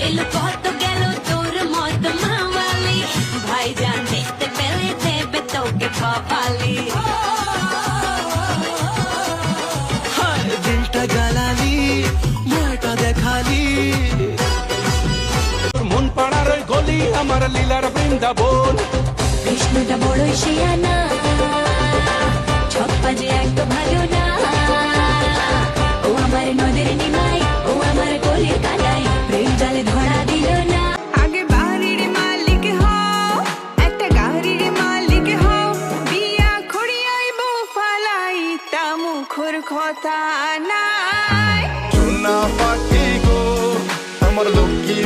এলো কত গেল তোর মত মাওয়ালি, ভাইজান দেখতে পেলে দেবে তোকে কপালি। হায় দিলটা জ্বালালি, মাটা দেখালি, মন পাড়ার ওই গলি আমার লীলার বৃন্দাবন। কৃষ্ণটা বড়ই শিয়ানা, ছপ্পা যে এক ভালো না। ও আমার নদের নিমাই, ও আমার কলির কানাই, প্রেম জালে ধরা দিল না। আগে বাড়ির মালিক হও, একটা গাড়ির মালিক হও, বিয়া খড়িয়াই বউ ফালাই তা মুখর কথা নাই। চুনা পাখি গো আমার লক্ষ্মী